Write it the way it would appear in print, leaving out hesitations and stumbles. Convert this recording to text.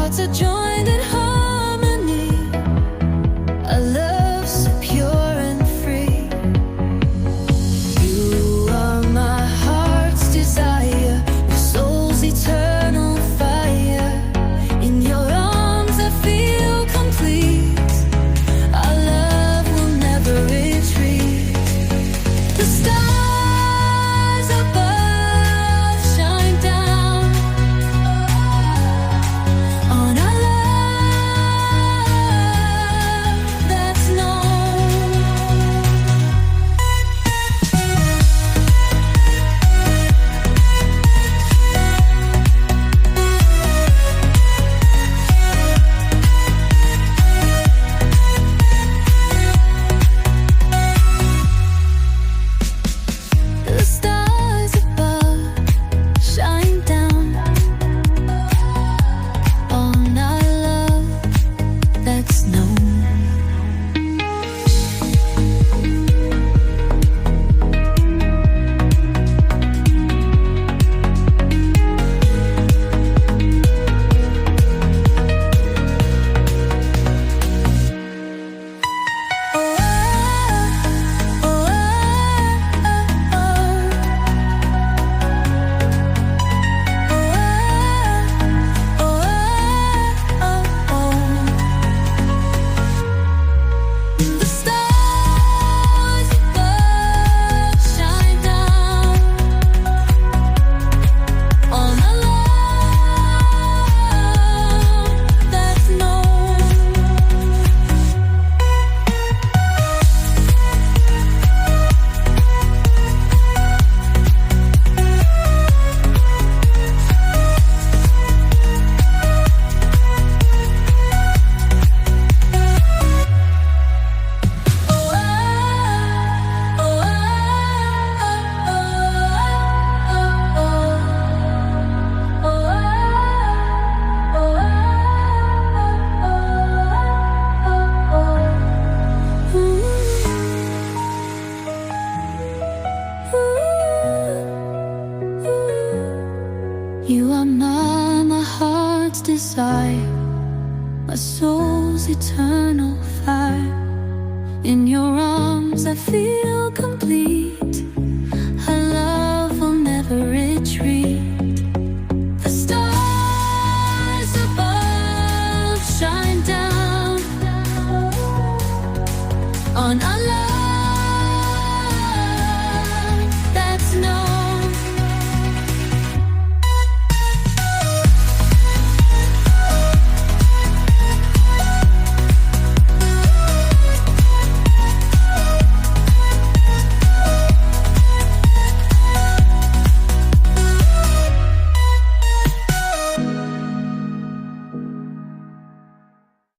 hearts are joined in harmony. A love so pure and free. You are my heart's desire, your soul's eternal fire. In your arms I feel complete. Our love will never retreat. The stars above shine down on our love that's known. The stars above shine down on our love that's known. The stars above shine down on our love that's known. You are my heart's desire, my soul's eternal fire. In your arms I feel complete. Our love will never retreat. The stars above shine down on our